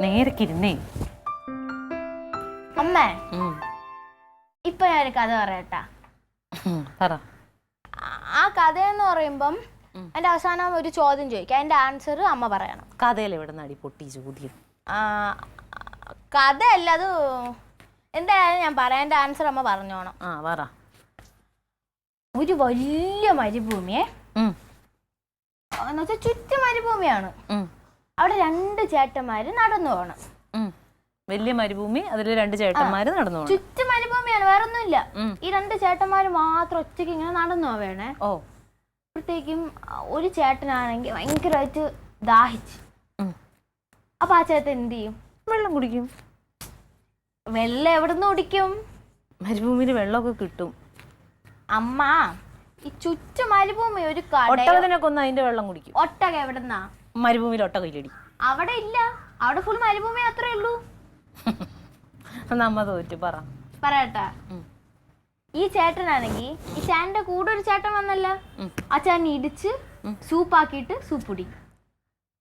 നേരക്കിരുന്നേ. അമ്മേ, ഇപ്പൊ ഞാനൊരു കഥ പറയട്ടാ. പറ. ആ കഥയെന്ന് പറയുമ്പം അതിന്റെ അവസാനം ഒരു ചോദ്യം ചോദിക്കാം, അതിന്റെ ആൻസർ അമ്മ പറയണം. കഥയിൽ എവിടെ നടി പൊട്ടി ചോദ്യം? കഥയല്ല, അത് എന്തായാലും ഞാൻ പറയാം, എന്റെ ആൻസർ അമ്മ പറഞ്ഞോണം. പറ. ഒരു വലിയ മരുഭൂമിയെ എന്നുവെച്ചാൽ ചുറ്റും മരുഭൂമിയാണ്. അവിടെ 2 ചേട്ടന്മാര് നടന്നു പോകണം. വലിയ മരുഭൂമി, അതിൽ 2 ചേട്ടന്മാര് നടന്നു പോകണം. ചുറ്റും മരുഭൂമിയാണ്, വേറൊന്നുമില്ല. ഈ 2 ചേട്ടന്മാര് മാത്രം ഒറ്റയ്ക്ക് ഇങ്ങനെ നടന്നു പോവേണേ. അപ്പോഴത്തേക്കും ഒരു ചേട്ടനാണെങ്കിൽ ഭയങ്കരമായിട്ട് ദാഹിച്ചു. അപ്പൊ ആ ചേട്ടൻ എന്ത് ചെയ്യും? വെള്ളം കുടിക്കും. വെള്ളം എവിടുന്ന് കുടിക്കും? മരുഭൂമിയിൽ വെള്ളമൊക്കെ കിട്ടും. അമ്മ, ഈ ചുറ്റും മരുഭൂമി ഒരു ഒട്ടകത്തിനൊക്കെ ഒന്ന് അതിന്റെ വെള്ളം കുടിക്കും. ഒട്ടക എവിടുന്നാ? മരുഭൂമിയിൽ ഒട്ടക ഇല്ലടി. അവിടെ ഇല്ല, അവിടെ ഫുൾ മരുഭൂമി അത്രേ ഉള്ളൂ. നമ്മ തോറ്റു. പറയട്ടാ. ഈ ചേട്ടനാണെങ്കിൽ ഈ ചേട്ടന്റെ കൂടെ ഒരു ചേട്ടൻ വന്നല്ല, ആ ചേട്ടൻ ഇടിച്ച് സൂപ്പാക്കിയിട്ട് സൂപ്പ് കുടിക്കും.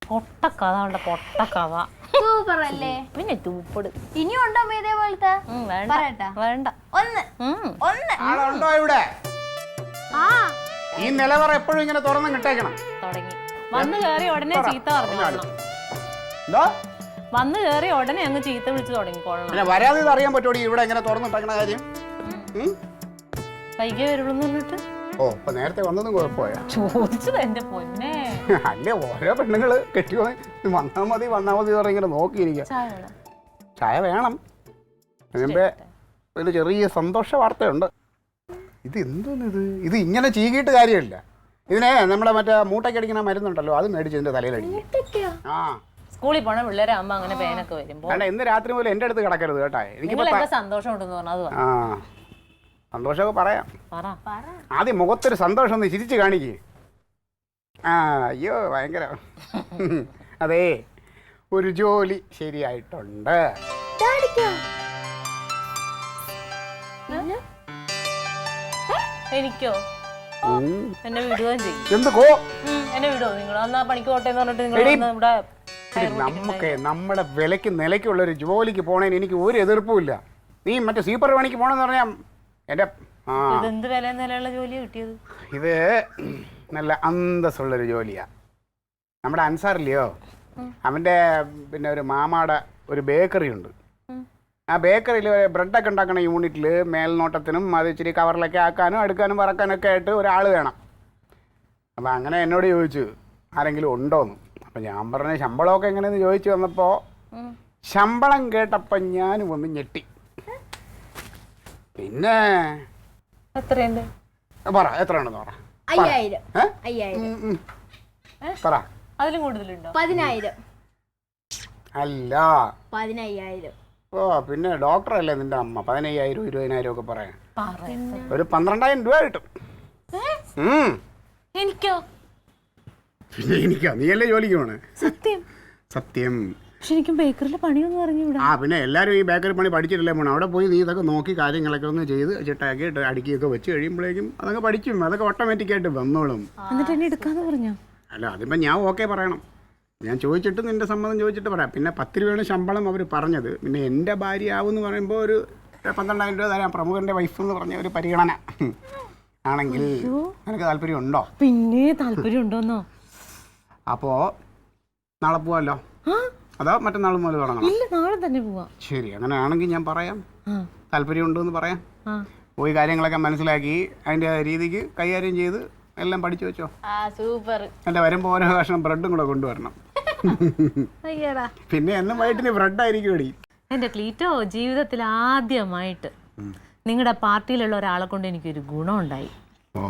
പൊട്ടക്കഥ പൊട്ടക്കഥ. സൂപ്പർ അല്ലേ? പിന്നെ തൂപ്പട് ഇനിയും ഉണ്ടോ ഇതേപോലത്തെ? പറയട്ടാ. വേണ്ട. ആളുണ്ടോ ഇവിടെ? ഈ നിലവറ എപ്പോഴും ഇങ്ങനെ തുറന്നു കിട്ടേക്കണം. തുടങ്ങി. വന്ന് കയറി ഉടനെ ചീത്ത പറഞ്ഞു. എന്തോ വന്ന് കയറി ഉടനെ അങ്ങ് ചീത്ത വിളിച്ച് തുടങ്ങിക്കോളണം. പിന്നെ വരാതെ അറിയാൻ പറ്റൂടി ഇവിടെ എങ്ങനെ തുറന്നിട്ടേക്കണ കാര്യം? വൈകി വരുള്ളൂന്ന് പറഞ്ഞിട്ട്. ഇപ്പൊ നേരത്തെ വന്നതും കുഴപ്പമായ ചോദിച്ചത് എന്റെ പൊന്നെ. അല്ലേ, ഓരോ പെണ്ണുങ്ങള് കെട്ടിയോ വന്നാ മതി പറഞ്ഞ ഇങ്ങനെ നോക്കിയിരിക്കുക. ചായ വേണം. അതിന്റെ ഒരു ചെറിയ സന്തോഷ വാർത്തയുണ്ട്. ഇത് എന്തോന്നിത്? ഇത് ഇങ്ങനെ ചീകിയിട്ട് കാര്യമില്ല. ഇതിനെ നമ്മുടെ മറ്റേ മൂട്ടയ്ക്കടിക്കുന്ന മരുന്നുണ്ടല്ലോ, അത് മേടിച്ച് ഇതിന്റെ തലയിലടിക്കും. സ്കൂളിൽ പോണ പിള്ളേരെ അമ്മ അങ്ങനെ പേനൊക്കെ വരുമ്പോ ഇന്ന് രാത്രി പോലും എന്റെ അടുത്ത് കിടക്കരുത് കേട്ടാ. എനിക്ക് സന്തോഷം ഉണ്ടെന്ന് പറഞ്ഞത്. സന്തോഷമൊക്കെ പറയാം. ആദ്യം മുഖത്തൊരു സന്തോഷം ഒന്ന് ചിരിച്ച് കാണിക്കേ. അയ്യോ ഭയങ്കര. അതെ, ഒരു ജോലി ശരിയായിട്ടുണ്ട്. എനിക്കോ? എന്നെ വിടുകയും ചെയ്യും. എന്തൊക്കോ എന്നെ വിടുവോ നിങ്ങൾ? അന്നാ പണിക്ക് പോട്ടെ എന്ന് പറഞ്ഞിട്ട് നിങ്ങൾ ഇവിടെ. നമുക്ക് നമ്മുടെ വിലക്ക് നിലയ്ക്കുള്ള ഒരു ജോലിക്ക് പോണേന് എനിക്ക് ഒരു എതിർപ്പുമില്ല. നീ മറ്റേ സൂപ്പർ പണിക്ക് പോണെന്ന് പറഞ്ഞാൽ എൻ്റെ ഇതെന്ത് വില നിലയുള്ള ജോലിയാണ് കിട്ടിയത്? ഇത് നല്ല അന്തസ്സുള്ളൊരു ജോലിയാ. നമ്മുടെ അൻസാറില്ലയോ, അവൻ്റെ പിന്നെ ഒരു മാമാടെ ഒരു ബേക്കറി ഉണ്ട്. ആ ബേക്കറിയിൽ ബ്രെഡൊക്കെ ഉണ്ടാക്കുന്ന യൂണിറ്റിൽ മേൽനോട്ടത്തിനും അത് ഇച്ചിരി കവറിലൊക്കെ ആക്കാനും അടുക്കാനും വറക്കാനൊക്കെ ആയിട്ട് ഒരാൾ വേണം. അപ്പം അങ്ങനെ എന്നോട് ചോദിച്ചു ആരെങ്കിലും ഉണ്ടോയെന്ന്. അപ്പം ഞാൻ പറഞ്ഞ ശമ്പളമൊക്കെ എങ്ങനെയെന്ന് ചോദിച്ചു വന്നപ്പോൾ ശമ്പളം കേട്ടപ്പം ഞാനും ഒന്ന് ഞെട്ടി. പിന്നെ എത്രയുണ്ട് പറ, എത്രയാണെന്ന് പറ. 5000. പറ. അതിലും കൂടുതലുണ്ടോ? 10000. അല്ല, 15000. പിന്നെ ഡോക്ടറല്ലേ നിന്റെ അമ്മ? 15000 20,000 ഒക്കെ പറയാൻ. ഒരു 12,000 രൂപ കിട്ടും. എനിക്കോ? പിന്നെ എനിക്കാ? നീയല്ലേ ജോലിക്ക് പോണേ? സത്യം സത്യം. പക്ഷെ എനിക്കും ബേക്കറിയിലെ പണിയൊന്നും അറിഞ്ഞൂടാ. പിന്നെ എല്ലാവരും ഈ ബേക്കറി പണി പഠിച്ചിട്ടല്ലേ പോണം. അവിടെ പോയി നീ ഇതൊക്കെ നോക്കി കാര്യങ്ങളൊക്കെ ഒന്ന് ചെയ്ത് ചിട്ടാക്കി അടുക്കിയൊക്കെ വെച്ച് കഴിയുമ്പോഴേക്കും അതൊക്കെ പഠിക്കും. അതൊക്കെ ഓട്ടോമാറ്റിക്കായിട്ട് വന്നോളും. എന്നിട്ട് എന്നെ എടുക്കാന്ന് പറഞ്ഞോ? അല്ല, അതിപ്പോൾ ഞാൻ ഓക്കെ പറയണം. ഞാൻ ചോദിച്ചിട്ട് നിന്റെ സമ്മതം ചോദിച്ചിട്ട് പറയാം. പിന്നെ 10 രൂപയാണ് ശമ്പളം അവർ പറഞ്ഞത്. പിന്നെ എൻ്റെ ഭാര്യ ആവുമെന്ന് പറയുമ്പോൾ ഒരു 12,000 രൂപ തരാം. പ്രമുഖൻ്റെ വൈഫ് എന്ന് പറഞ്ഞ ഒരു പരിഗണന ആണെങ്കിൽ നിനക്ക് താല്പര്യം ഉണ്ടോ? പിന്നെ താല്പര്യം ഉണ്ടോന്നോ? അപ്പോൾ നാളെ പോവാമല്ലോ? അതോ മറ്റന്നാൾ മുതൽ തുടങ്ങണം? ഇല്ല, നാളെ തന്നെ പോവാം. ശരി, അങ്ങനെ ആണെങ്കിൽ ഞാൻ പറയാം. താല്പര്യം ഉണ്ടെന്ന് പറയാം. പോയി കാര്യങ്ങളൊക്കെ മനസ്സിലാക്കി അതിൻ്റെ രീതിക്ക് കൈകാര്യം ചെയ്ത് എല്ലാം പഠിച്ചു വെച്ചോ. സൂപ്പർ. എൻ്റെ വരുമ്പോൾ ഓരോ കഷ്ണം ബ്രെഡും കൂടെ കൊണ്ടുവരണം. പിന്നെ എന്നും വൈകിട്ടിന് ബ്രെഡായിരിക്കും എടി. എൻ്റെ ക്ലീറ്റോ, ജീവിതത്തിൽ ആദ്യമായിട്ട് നിങ്ങളുടെ പാർട്ടിയിലുള്ള ഒരാളെ കൊണ്ട് എനിക്കൊരു ഗുണമുണ്ടായി.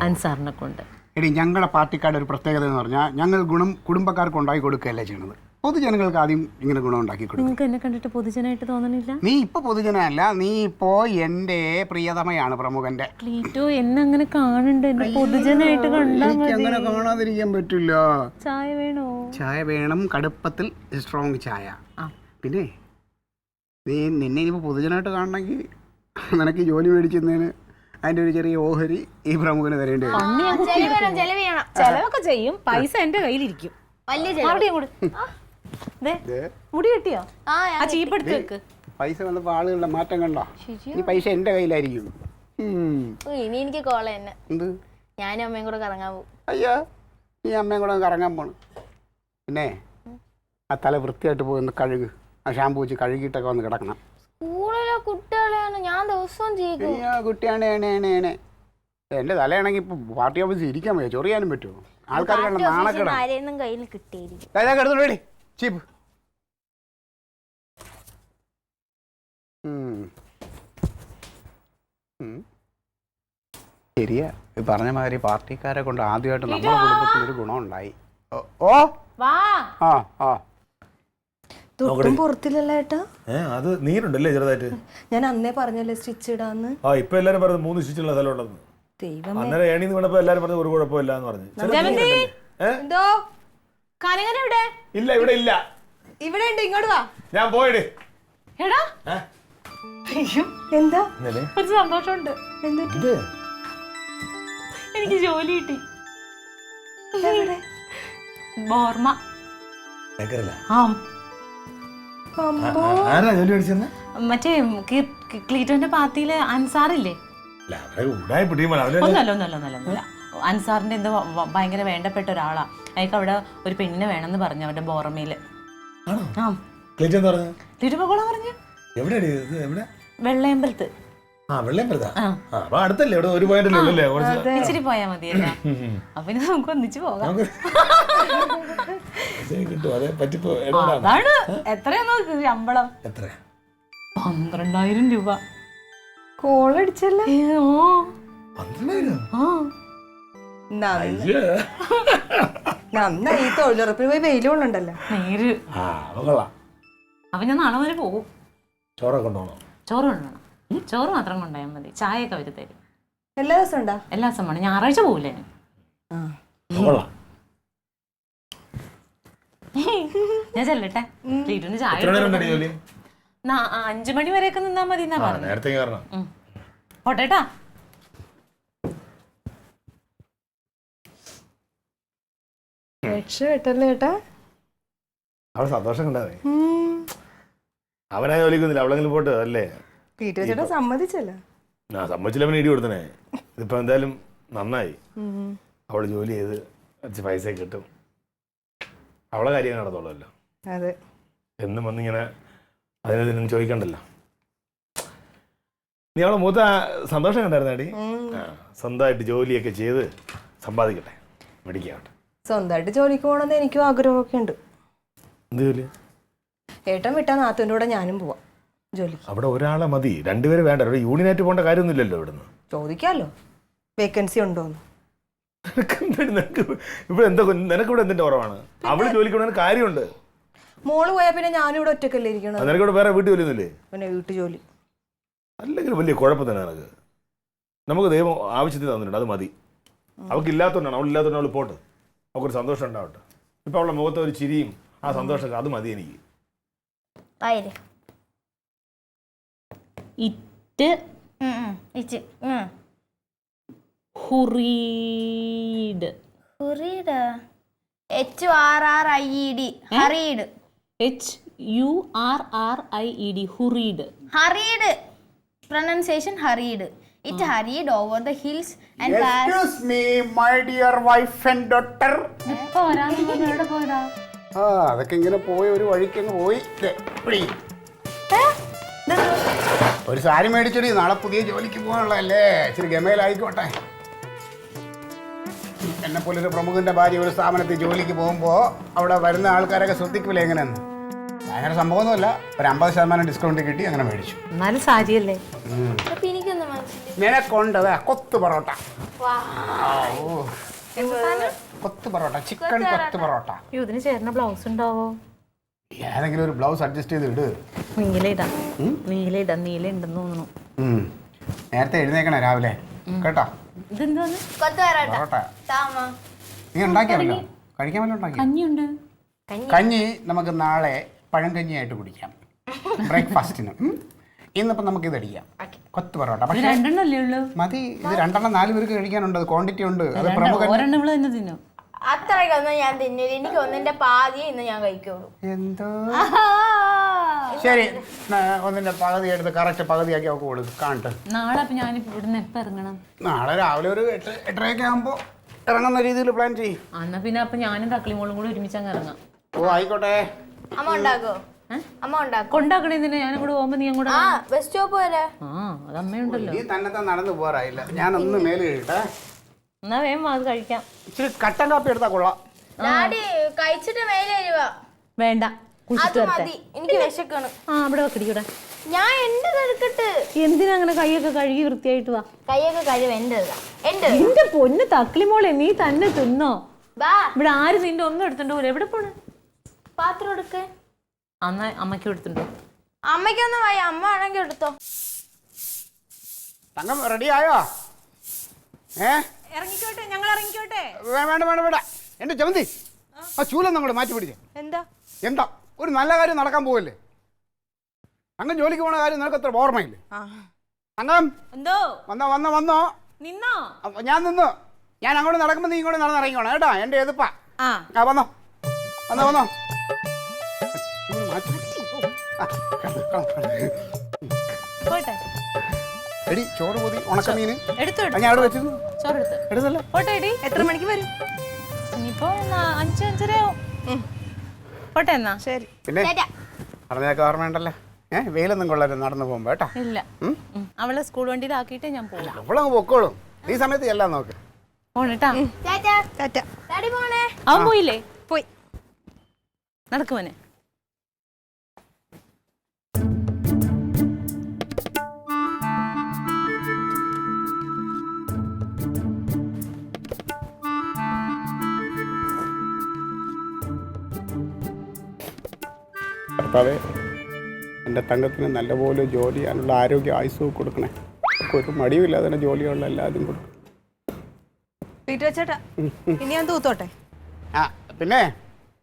അൻസാറിനെ കൊണ്ട്. എടി, ഞങ്ങളുടെ പാർട്ടിക്കാരുടെ ഒരു പ്രത്യേകത എന്ന് പറഞ്ഞാൽ ഞങ്ങൾ ഗുണം കുടുംബക്കാർക്ക് ഉണ്ടാക്കി കൊടുക്കുകയല്ലേ ചെയ്യണത്. പൊതുജനങ്ങൾക്ക് ആദ്യം ഇങ്ങനെ ഗുണം ഉണ്ടാക്കി കൊടുക്കും. നിങ്ങൾക്ക് എന്നെ കണ്ടിട്ട് പൊതുജനായിട്ട് തോന്നണില്ല? നീ ഇപ്പൊ പൊതുജനല്ല, നീ ഇപ്പോ എന്റെ പ്രിയതമയാണ് പ്രമുഖന്റെ. ക്ലീറ്റോ, എന്നെ അങ്ങനെ കാണണ്ട, എന്നെ പൊതുജനായിട്ട് കണ്ടാ മതി. അങ്ങനെ കാണാതിരിക്കാൻ പറ്റില്ല. ചായ വേണോ? ചായ വേണം, കടുപ്പത്തിൽ സ്ട്രോങ് ചായ. പിന്നെ നിന്നെ ഇനിയിപ്പോൾ പൊതുജനമായിട്ട് കാണണമെങ്കിൽ നിനക്ക് ജോലി മേടിക്കുന്നതിന് അതിന്റെ ഒരു ചെറിയ ഓഹരി ഈ പ്രമുഖന് തരേണ്ടി വരും. ചെലവൊക്കെ ചെയ്യും, പൈസ എന്റെ കയ്യിലിരിക്കും. വലിയ മുടി കിട്ടിയോ? ആ ആ ചീപ്പ് എടുത്ത് വെക്ക്. പൈസ വന്നപ്പോൾ ആളുകളുടെ മാറ്റം കണ്ടോ? ഈ പൈസ എൻ്റെ കയ്യിലായിരിക്കും. ഇനി എനിക്ക് കോള തന്നെ. എന്ത്? ഞാനും അമ്മയും കൂടെ കറങ്ങാൻ പോകും. അയ്യോ, നീ അമ്മയും കൂടെ കറങ്ങാൻ പോണ്. പിന്നെ ആ തല വൃത്തിയായിട്ട് പോയി കഴുകു. ആ ഷാമ്പു വെച്ച് കഴുകിയിട്ടൊക്കെ വന്ന് കിടക്കണം. സ്കൂളിലെ കുട്ടികളെയാണ് ഞാൻ ദിവസവും ചെയ്യും. അയ്യോ കുട്ടിയാണ് എൻ്റെ തലയാണെങ്കിൽ ഇപ്പം പാർട്ടി ഓഫീസിൽ ഇരിക്കാൻ വയ്യ, ചൊറിയാനും പറ്റുമോ? ആൾക്കാർ കണ്ട നാണക്കെടാ. ആരെയൊന്നും കയ്യിൽ കിട്ടിയിരിക്കും. കിടന്നുള്ളി ചീപ്പ്. ശരിയാ, ഈ പറഞ്ഞ മാതിരി പാർട്ടിക്കാരെ കൊണ്ട് ആദ്യമായിട്ട് നമ്മുടെ കുടുംബത്തിൽ ഒരു ഗുണമുണ്ടായി. ഓ വാ. ആ ആ തൊട്ടും പുറത്തില്ലല്ലോ ഏട്ടാ. അത് നീരുണ്ടല്ലേ ചെറുതായിട്ട്. ഞാൻ അന്നേ പറഞ്ഞല്ലേ സ്റ്റിച്ച് ഇടാന്ന്. ആ ഇപ്പൊ എല്ലാരും പറഞ്ഞു 3 സ്റ്റിച്ചുള്ള സ്ഥലം ഉണ്ടെന്ന്. ദൈവം അന്നേരം ഏണിന്ന് വീണപ്പോ എല്ലാരും പറഞ്ഞു ഒരു കുഴപ്പമില്ല എന്ന് പറഞ്ഞു. എന്തോ കാലങ്ങനെ എവിടെ? ഇല്ല ഇവിടെ ഇല്ല. ഇവിടെ ഉണ്ട്, ഇങ്ങോട്ട് വാ. ഞാൻ പോയിട്. എടാ എന്താ ഒരു സന്തോഷമുണ്ട്. എന്നിട്ട് എനിക്ക് ജോലി കിട്ടി. ബോർമ. ആരാ ജോലി മേടിച്ചെന്ന്? മറ്റേ ക്ലീറ്റോന്റെ പാർട്ടിയിലെ അൻസാറില്ലേ? ഒന്നല്ല അൻസാറിന്റെ എന്തോ ഭയങ്കര വേണ്ടപ്പെട്ട ഒരാളാ. അയാൾക്ക് അവിടെ ഒരു പെണ്ണിനെ വേണമെന്ന് പറഞ്ഞു അവന്റെ ബോർമയില്. പറഞ്ഞു വെള്ളയമ്പലത്ത്. ഇച്ചിരി പോയാ മതിയല്ലോ. അപ്പൊ നമുക്ക് ഒന്നിച്ചു പോകാം. അതാണ് എത്രയാ നോക്ക് ശമ്പളം? 12,000 രൂപ. കോളടിച്ചല്ലേ? നന്നായി. ഈ തൊഴിലുറപ്പിന് പോയി വെയിൽ കൊള്ളണ്ടല്ലോ. നേര്. അപ്പൊ ഞാൻ നാളെ വരെ പോകും. ചോറ് കൊണ്ടുപോകണം. ചോറ് മാത്രം കൊണ്ടുപോയാൽ മതി. ചായയൊക്കെ അവര് തരും. എല്ലാ ദിവസം ഉണ്ടാ? എല്ലാ ദിവസം വേണം. ഞായറാഴ്ച പോകില്ലേ? ഞാൻ ചെല്ലട്ടെ. വീട്ടിന് ചായ 5 മണി വരെയൊക്കെ നിന്നാ മതി എന്നാ പറഞ്ഞു. പോട്ടേട്ടാ. രക്ഷപ്പെട്ടല്ലേ ഏട്ടാ? അവള് സന്തോഷം കണ്ടാതെ. അവനാ ജോലിക്കുന്നില്ല, അവളെങ്കിലും പോട്ട് അല്ലേ? ചേട്ടാ സമ്മതിച്ചല്ലോ. സമ്മതിച്ചില്ല, അവന് ഇടി കൊടുത്തനെ. ഇതിപ്പോ എന്തായാലും നന്നായി. അവള് ജോലി ചെയ്ത് കുറച്ച് പൈസ കിട്ടും. അവളെ കാര്യം നടന്നോളല്ലോ. അതെ, എന്നും വന്നിങ്ങനെ അതിനൊന്നും ചോദിക്കണ്ടല്ലോ. നീ അവളെ മൂത്ത സന്തോഷം കണ്ടായിരുന്നാടി? സ്വന്തമായിട്ട് ജോലിയൊക്കെ ചെയ്ത് സമ്പാദിക്കട്ടെ, മേടിക്കാവട്ടെ. സ്വന്തമായിട്ട് ജോലിക്ക് പോകണമെന്ന് എനിക്കും ആഗ്രഹമൊക്കെ ഉണ്ട്. എന്ത് ജോലി? ഏട്ടൻ വിട്ടാ നാത്തൂൻ്റെ കൂടെ ഞാനും പോവാം ജോലിക്ക്. അവിടെ ഒരാളെ മതി, 2 പേര് വേണ്ട. ഇവിടെ യൂണിയനായിട്ട് പോകേണ്ട കാര്യമൊന്നുമില്ലല്ലോ. ഇവിടുന്ന് ചോദിക്കാമല്ലോ വേക്കൻസി ഉണ്ടോന്ന്. ഇവിടെ എന്താ, നിനക്കിവിടെ എന്തിന്റെ കുറവാണ്? അവള് ജോലിക്ക് പോകണ കാര്യമുണ്ട്. മോള് പോയാൽ പിന്നെ ഞാനും ഇവിടെ ഒറ്റക്കല്ലേ ഇരിക്കണം. നിനക്കിവിടെ വേറെ വീട്ടു ജോലി ഒന്നുമില്ലേ? പിന്നെ വീട്ടു ജോലി അല്ലെങ്കിൽ വലിയ കുഴപ്പം തന്നെ നിനക്ക്. നമുക്ക് ദൈവം ആവശ്യത്തിന് തന്നിട്ടുണ്ട്, അത് മതി. അവൾക്ക് ഇല്ലാത്തതുകൊണ്ടാണ്. അവളില്ലാത്തതുകൊണ്ട് അവൾ പോട്ട്, അവൾക്കൊരു സന്തോഷം ഉണ്ടാവട്ടെ. ഇപ്പൊ അവളുടെ മുഖത്ത് ഒരു ചിരിയും ആ സന്തോഷം, അത് മതി എനിക്ക്. Hurried. Hurried. Hurried pronunciation hurried. It hurried over the hills and Excuse me, my dear wife and daughter. അതൊക്കെ ഇങ്ങനെ പോയി ഒരു വഴിക്കങ്ങ് പോയി. ഒരു സാരി മേടിച്ചടി, നാളെ പുതിയ ജോലിക്ക് പോകാനുള്ളതല്ലേ. ഇച്ചിരി ഗമയിലായിക്കോട്ടെ. എന്നെ പോലൊരു പ്രമുഖന്റെ ഭാര്യ ഒരു സ്ഥാപനത്തിൽ ജോലിക്ക് പോകുമ്പോൾ അവിടെ വരുന്ന ആൾക്കാരൊക്കെ ശ്രദ്ധിക്കില്ല എങ്ങനെയെന്ന്. അങ്ങനെ സംഭവമൊന്നുമല്ല, ഒരു 50% ഡിസ്കൗണ്ട് കിട്ടി, അങ്ങനെ മേടിച്ചു. എന്നാലും സാരിയല്ലേ. നിനക്കൊണ്ടത് കൊത്തു പൊറോട്ട. കൊത്തു പൊറോട്ട, ചിക്കൻ കൊത്തു പൊറോട്ട. ഇതിന് ചേർന്ന ബ്ലൗസ് ഉണ്ടാവോ? ഏതെങ്കിലും ഒരു ബ്ലൗസ് അഡ്ജസ്റ്റ് ചെയ്ത് ഇട്. നീലയിടാം, നീല ഉണ്ടെന്ന് തോന്നുന്നു. നേരത്തെ എഴുന്നേക്കണേ രാവിലെ കേട്ടോ. ഇതെന്താണ്? നീ ഉണ്ടാക്കിയാണല്ലോ, കഴിക്കാൻ വല്ല ഉണ്ടാക്കി. കഞ്ഞിയുണ്ട്. കഞ്ഞി നമുക്ക് നാളെ പഴങ്കഞ്ഞിയായിട്ട് കുടിക്കാം ബ്രേക്ക്ഫാസ്റ്റിന്. ഇന്നിപ്പം നമുക്ക് ഇത് അടിക്കാം, കൊത്തു പൊറോട്ട. പക്ഷേ 2 എണ്ണല്ലേ ഉള്ളൂ? മതി. ഇത് 2 4 പേർക്ക് കഴിക്കാനുണ്ട്, ക്വാണ്ടിറ്റി ഉണ്ട്. അത് പ്രമുഖൻ. അത്രയ്ക്കൊന്നും ഞാൻ തിന്നില്ല. എനിക്ക് ഒന്നിന്റെ പാതിയെ ഇന്ന് ഞാൻ കഴിക്കുള്ളൂ. എന്തോ ശരി, ഒന്നിന്റെ പകുതി എടുത്ത് കറക്റ്റ് പകുതിയാക്കി അവൾക്ക് കൊടുക്കും. കാണട്ടെ. നാളെ അപ്പൊ ഞാനിപ്പോ ഇവിടുന്ന് എപ്പോ ഇറങ്ങണം? നാളെ രാവിലെ ഒരു 8:30 ആകുമ്പോൾ ഇറങ്ങുന്ന രീതിയിൽ പ്ലാൻ ചെയ്യും. എന്നാ പിന്നെ അപ്പൊ ഞാനും തക്കളിമോളും കൂടി ഒരുമിച്ച് അങ്ങ് ഇറങ്ങാം. ഓ ആയിക്കോട്ടെ. അമ്മ ഉണ്ടാക്കോ? അമ്മ ഉണ്ടാക്കും. കൊണ്ടാക്കണേന്തിനാ? ഞാനും കൂടെ പോകുമ്പോ നീ അങ്ങോട്ട്. ആ ബസ് സ്റ്റോപ്പ് വരെ. അത് അമ്മയുണ്ടല്ലോ. നീ തന്നെ നടന്നു പോറായില്ല. ഞാനൊന്ന് മേല് കഴിയട്ടെ. എന്നാ വേഗം അത് കഴിക്കാം. ഇച്ചിരി കട്ടൻ കാപ്പി എടുത്താ കൊള്ളാം. ഡാഡി കഴിച്ചിട്ട് മേലെ വരുവാ. വേണ്ട, അത് മതി, എനിക്ക് വിശക്കണം. അവിടെ വെക്കടിക്കൂടെ. ഞാൻ എന്റെ എടുക്കട്ട്. എന്തിനാ അങ്ങനെ കൈയൊക്കെ കഴുകി വൃത്തിയായിട്ട് വാ. കൈയൊക്കെ കഴിവ് എന്റെതാ. എന്റെ പൊന്ന് തക്കളിമോളെ, നീ തന്നെ തിന്നോ? ബാ. ഇവിടെ ആരും നിന്റെ ഒന്നും എടുത്തിട്ട് പോലെ. എവിടെ പോണ്? പാത്രം എടുക്ക്. അന്നാ അമ്മയ്ക്ക് എടുത്തിട്ടുണ്ടോ? അമ്മയ്ക്കൊന്നും വായ, അമ്മ ആണെങ്കിൽ എടുത്തോ. തങ്കം റെഡി ആയോ? ഇറങ്ങിക്കോട്ടെ, ഞങ്ങൾ ഇറങ്ങിക്കോട്ടെ. വേണ്ട വേണ്ട വേണ്ട. എന്റെ ചമന്തി, ആ ചൂലൊന്നും അങ്ങോട്ട് മാറ്റി പിടിച്ചേ. എന്താ ഒരു നല്ല കാര്യം നടക്കാൻ പോവല്ലേ? അങ്ങ് ജോലിക്ക് പോണ കാര്യം നിനക്ക് അത്ര ഓർമ്മയില്ലേ? തങ്കം എന്തോ വന്നോ നിന്നോ? ഞാൻ നിന്നു. ഞാൻ അങ്ങോട്ട് നടക്കുമ്പോ നീ ഇങ്ങോട്ട് നടന്നിറങ്ങിക്കോണം കേട്ടോ. എന്റെ എതിപ്പാ. വന്നോ. പോട്ടെ. എടി ചോറ് പൊതി ഉണക്കമീന് എടുത്തു. ഞാൻ അവിടെ വെച്ചിരുന്നു. ചോറ് എടുത്തല്ലേ? പോട്ടെ എടി. എത്ര മണിക്ക് വരും? ഇനിയിപ്പോ 5:30 ആവും. പോട്ടെ എന്നാ. ശരി. പിന്നെ പറഞ്ഞതൊക്കെ ഓർമ്മയുണ്ടല്ലോ. വെയിലൊന്നും കൊള്ളരുത് നടന്നു പോകുമ്പോ കേട്ടോ. ഇല്ല, അവളെ സ്കൂൾ വണ്ടിയിലാക്കിയിട്ടേ ഞാൻ പോകാം. അവളങ്ങ് പൊക്കോളും. ഈ സമയത്ത് എല്ലാം നോക്ക്. പോണേട്ടാ. ഡാഡി പോണേ. അവൻ പോയില്ലേ? പോയി. നടക്കുവനെ. ഭർത്താവേ, എൻ്റെ തങ്കത്തിന് നല്ലപോലെ ജോലി ചെയ്യാനുള്ള ആരോഗ്യ ആയുസ്സവും കൊടുക്കണേ. ഒരു മടിയുമില്ലാതെ തന്നെ ജോലിയുള്ള എല്ലാവരും കൊടുക്കും. ചേട്ടാ, ഇനി ഞാൻ തൂത്തോട്ടെ. ആ പിന്നെ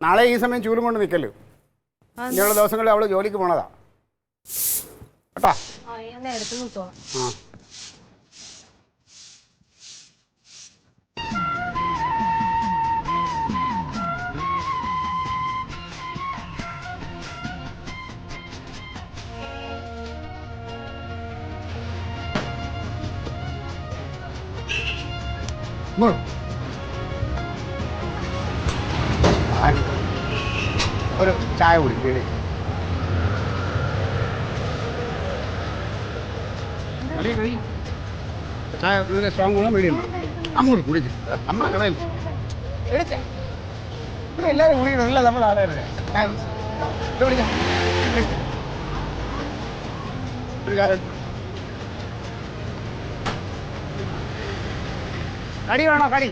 നാളെ ഈ സമയം ചൂലും കൊണ്ട് നിൽക്കല്ലോ. ഇനിയുള്ള ദിവസങ്ങളിൽ അവള് ജോലിക്ക് പോണതാ കേട്ടോ. ആ ഒരു ചായ കുടിക്കേ. ചായ സ്ട്രോങ് ഗുണം വേണ്ടിയുണ്ടോ? അങ്ങോട്ട് കുടിച്ചു. അമ്മ കടയിൽ എടുത്തേ. ഇവിടെ എല്ലാവരും കുടിക്കണമല്ല, നമ്മൾ ആളായിരുന്നു. ഒരു കാര്യം, കടി വേണോ? കടി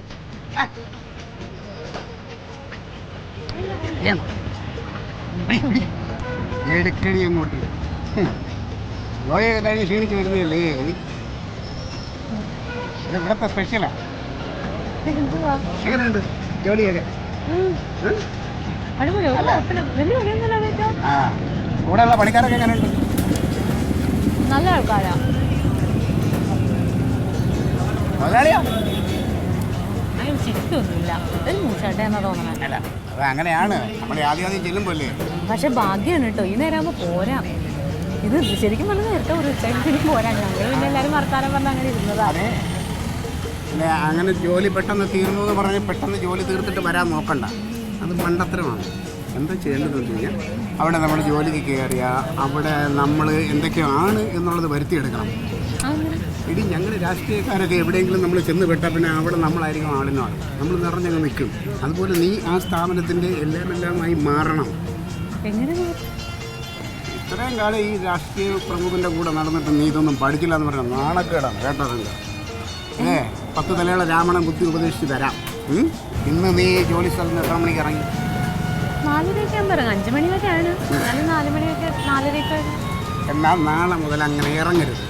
എടുക്കടി അങ്ങോട്ട്. ഗോയ ക്ഷീണിച്ച് വരുന്നില്ലേ? ഇത് ഇവിടുത്തെ സ്പെഷ്യലാ. എങ്ങനെയുണ്ട് ജോലിയൊക്കെ? ആ കൂടെയുള്ള പണിക്കാരൊക്കെ എങ്ങനെയുണ്ട്? നല്ല ആൾക്കാരാ. മുതലാളിയോ? ചിരിക്കൊന്നുമില്ല. ഒരു മൂച്ചേട്ടയെന്നാ തോന്നണേ. അല്ല, അത് അങ്ങനെയാണ്. നമ്മൾ ആദ്യം ചെല്ലുമ്പോല്ലേ. പക്ഷെ ഭാഗ്യമാണ് കേട്ടോ, ഈ നേരം ആകുമ്പോൾ പോരാ. ഇത് ശരിക്കും പറഞ്ഞാൽ നേരത്തെ ഒരു ഉച്ചയ്ക്ക് പോരാ. ഞങ്ങൾ പിന്നെ എല്ലാവരും വർത്താനം പറഞ്ഞ് അങ്ങനെ ഇരുന്നതാണ്. പിന്നെ അങ്ങനെ ജോലി പെട്ടെന്ന് തീർന്നു എന്ന് പറഞ്ഞ് പെട്ടെന്ന് ജോലി തീർത്തിട്ട് വരാൻ നോക്കണ്ട. അത് മണ്ടത്തരമാണ്. എന്താ ചെയ്യേണ്ടതെന്ന് വെച്ച് കഴിഞ്ഞാൽ അവിടെ നമ്മൾ ജോലിക്ക് കയറിയാൽ അവിടെ നമ്മൾ എന്തൊക്കെയാണ് എന്നുള്ളത് വരുത്തിയെടുക്കണം. ഇനി ഞങ്ങൾ രാഷ്ട്രീയക്കാരൊക്കെ എവിടെയെങ്കിലും നമ്മൾ ചെന്ന് പെട്ടാൽ പിന്നെ അവിടെ നമ്മളായിരിക്കും ആളിനാണ്. നമ്മൾ നിറഞ്ഞങ്ങ് നിൽക്കും. അതുപോലെ നീ ആ സ്ഥാപനത്തിൻ്റെ എല്ലാമായി മാറണം. ഇത്രയും കാലം ഈ രാഷ്ട്രീയ പ്രമുഖൻ്റെ കൂടെ നടന്നിട്ട് നീ ഇതൊന്നും പഠിച്ചില്ല എന്ന് പറഞ്ഞാൽ നാണക്കേടാണ് കേട്ടതല്ല. 10 തലയുള്ള രാമണൻ ബുദ്ധി ഉപദേശിച്ച് തരാം. ഇന്ന് നീ ജോലി സ്ഥലത്ത് എത്ര മണിക്ക് ഇറങ്ങി? 4:30 ആകുമ്പോൾ 5 മണി വരെയാണ്. 4 മണിയൊക്കെ 4:30. എന്നാൽ നാളെ മുതൽ അങ്ങനെ ഇറങ്ങരുത്.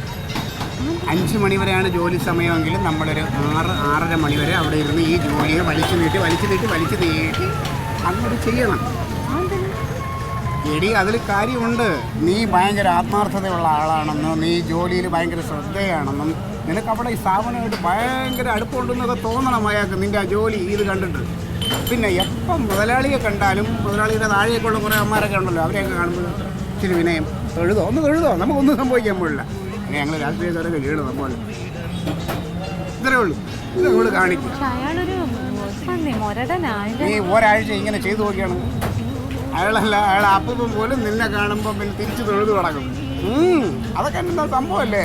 5 മണി വരെയാണ് ജോലി സമയമെങ്കിൽ നമ്മളൊരു 6-6:30 മണി വരെ അവിടെ ഇരുന്ന് ഈ ജോലിയെ വലിച്ചു നീട്ടി അങ്ങോട്ട് ചെയ്യണം. എടി അതിൽ കാര്യമുണ്ട്. നീ ഭയങ്കര ആത്മാർത്ഥതയുള്ള ആളാണെന്നും നീ ജോലിയിൽ ഭയങ്കര ശ്രദ്ധയാണെന്നും നിനക്ക് അവിടെ ഈ സ്ഥാപനമായിട്ട് ഭയങ്കര അടുപ്പമുണ്ടെന്നൊക്കെ തോന്നണം അയാൾക്ക് നിൻ്റെ ആ ജോലി ഇത് കണ്ടിട്ട്. പിന്നെ എപ്പം മുതലാളിയെ കണ്ടാലും മുതലാളിയുടെ താഴേക്കുള്ള കുറേ അമ്മമാരൊക്കെ ഉണ്ടല്ലോ, അവരെയൊക്കെ കാണുമ്പോൾ ഇച്ചിരി വിനയം, തൊഴുതോ നമുക്കൊന്നും സംഭവിക്കാൻ പോലില്ല. അങ്ങനെ ഞങ്ങൾ രാഷ്ട്രീയക്കാരൊക്കെ വീഴും നമ്മൾ. ഇത്രേ ഉള്ളൂ, ഇത് നമ്മൾ കാണിക്കും. നീ ഒരാഴ്ച ഇങ്ങനെ ചെയ്തു നോക്കിയാണ്, അയാളെ അപ്പം പോലും നിന്നെ കാണുമ്പോൾ പിന്നെ തിരിച്ച് തൊഴുതു കിടക്കും. അതൊക്കെ എന്താ സംഭവമല്ലേ.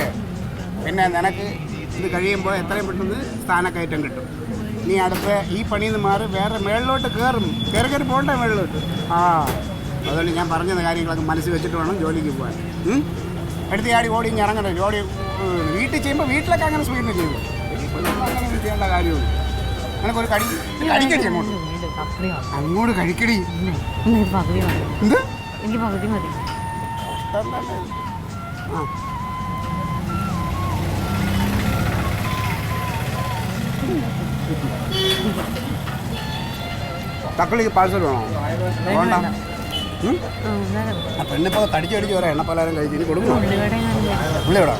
പിന്നെ നിനക്ക് ഇത് കഴിയുമ്പോൾ എത്രയും പെട്ടെന്ന് സ്ഥാനക്കയറ്റം കിട്ടും. നീ അടുത്ത ഈ പണിയിൽ നിന്ന് മാറി വേറെ മേളിലോട്ട് കയറി പോകണ്ടേ മേളിലോട്ട്. അതുകൊണ്ട് ഞാൻ പറഞ്ഞ കാര്യങ്ങളൊക്കെ മനസ്സിൽ വെച്ചിട്ട് വേണം ജോലിക്ക് പോകാൻ. എടുത്ത് ചാടി ഓടി ഇങ്ങനെ ഇറങ്ങട്ടെ. ജോലി വീട്ടിൽ ചെയ്യുമ്പോൾ വീട്ടിലൊക്കെ അങ്ങനെ സ്പീഡിന് ചെയ്യും. അങ്ങനെ ചെയ്യേണ്ട കാര്യമുള്ളൂ. നിനക്കൊരു കടിക്കടി അങ്ങോട്ട് കഴിക്കടി. എന്ത് എനിക്ക് പകുതി മതി. തക്കളിക്ക് പാഴ്സൽ വേണോ? വേണ്ട. പെണ്ണിപ്പോൾ തടിച്ചടിച്ച് വരാം. എണ്ണപ്പലഹാരം കഴിച്ച് ഇനി കൊടുക്കും. ഉള്ളിവിടാ.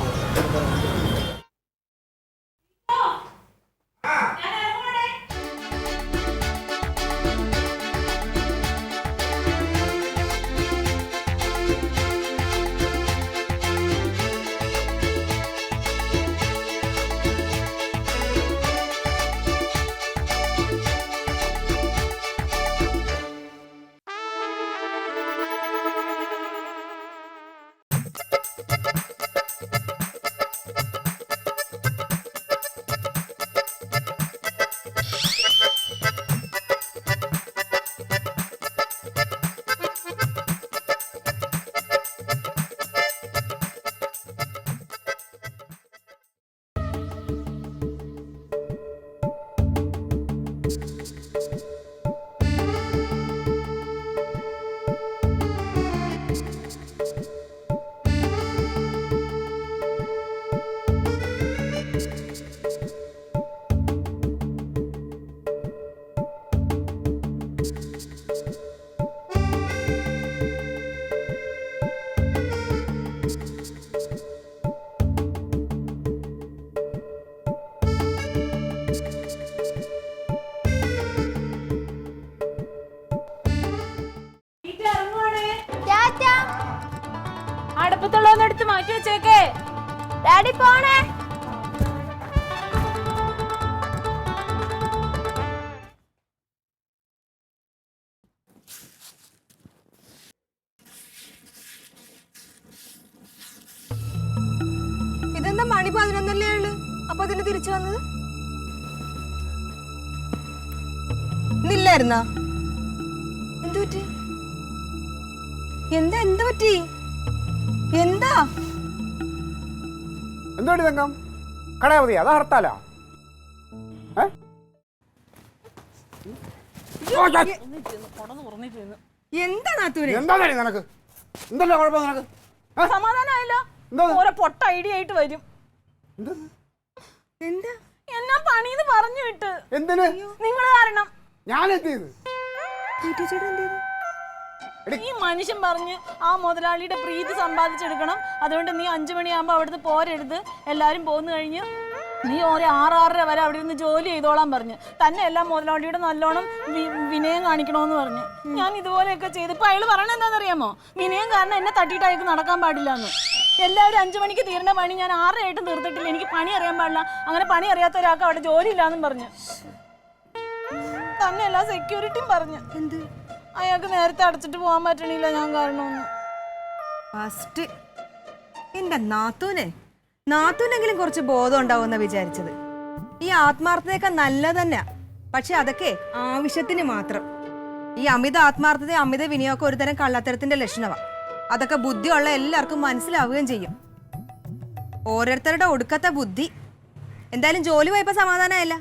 അടുപ്പത്തുള്ളതെടുത്ത് മാറ്റി വെച്ചേക്കേ. ഡാഡി പോണേ. ഇതെന്താ മണി 11 ഉള്ളു, അപ്പൊ അതിന് തിരിച്ചു വന്നത് ഇന്നില്ലായിരുന്നാ? എന്ത് പറ്റി? എന്ത് പറ്റി? എന്താ എന്തോടി തങ്കം? കടാവതി അതാ ഹർത്താലാ? എന്താ നാത്തൂര്? എന്താ നിനക്ക്? എന്തല്ലോ കുഴപ്പം നിനക്ക്? സമാധാനമായല്ലോ. ഓരോ പൊട്ട ഐഡിയ ആയിട്ട് വരും. എന്താ എന്നാ പണിന്ന് പറഞ്ഞു വിട്ട്. എന്തിന്? നിങ്ങൾ കാരണം. ഞാൻ എത്തിയത് ഈ മനുഷ്യൻ പറഞ്ഞ് ആ മുതലാളിയുടെ പ്രീതി സമ്പാദിച്ചെടുക്കണം, അതുകൊണ്ട് നീ 5 മണിയാകുമ്പോ അവിടുന്ന് പോരരുത്, എല്ലാരും പോന്നു കഴിഞ്ഞ് നീ ഒരു 6-6:30 വരെ അവിടെ ഇരുന്ന് ജോലി ചെയ്തോളാൻ പറഞ്ഞു. തന്നെ എല്ലാം മുതലാളിയുടെ നല്ലോണം വിനയം കാണിക്കണമെന്ന് പറഞ്ഞു. ഞാൻ ഇതുപോലെയൊക്കെ ചെയ്ത് ഇപ്പൊ അയാൾ പറയണ എന്താണെന്നറിയാമോ? വിനയം കാരണം എന്നെ തട്ടിയിട്ട് അയാൾക്ക് നടക്കാൻ പാടില്ല എന്ന്. എല്ലാവരും 5 മണിക്ക് തീരേണ്ട പണി ഞാൻ 6 ആയിട്ടും തീർത്തിട്ടില്ല, എനിക്ക് പണി അറിയാൻ പാടില്ല, അങ്ങനെ പണി അറിയാത്ത ഒരാൾക്ക് അവിടെ ജോലി ഇല്ലാന്നും പറഞ്ഞു. തന്നെ എല്ലാ സെക്യൂരിറ്റിയും പറഞ്ഞു എന്ത് അയാൾക്ക് നേരത്തെ അടച്ചിട്ട് പോകാൻ പറ്റണില്ല ഞാൻ കാരണമൊന്നും. ഫസ്റ്റ് എന്റെ നാത്തൂനെങ്കിലും കുറച്ച് ബോധം ഉണ്ടാവുമെന്നാ വിചാരിച്ചത്. ഈ ആത്മാർത്ഥതയൊക്കെ നല്ലതന്നെ, പക്ഷെ അതൊക്കെ ആവശ്യത്തിന് മാത്രം. ഈ അമിത ആത്മാർത്ഥത അമിത വിനിയോഗം ഒരു തരം കള്ളത്തരത്തിന്റെ ലക്ഷണമാണ്. അതൊക്കെ ബുദ്ധിയുള്ള എല്ലാവർക്കും മനസ്സിലാവുകയും ചെയ്യും. ഓരോരുത്തരുടെ ഒടുക്കത്തെ ബുദ്ധി. എന്തായാലും ജോലി പോയപ്പോ സമാധാനമായില്ല.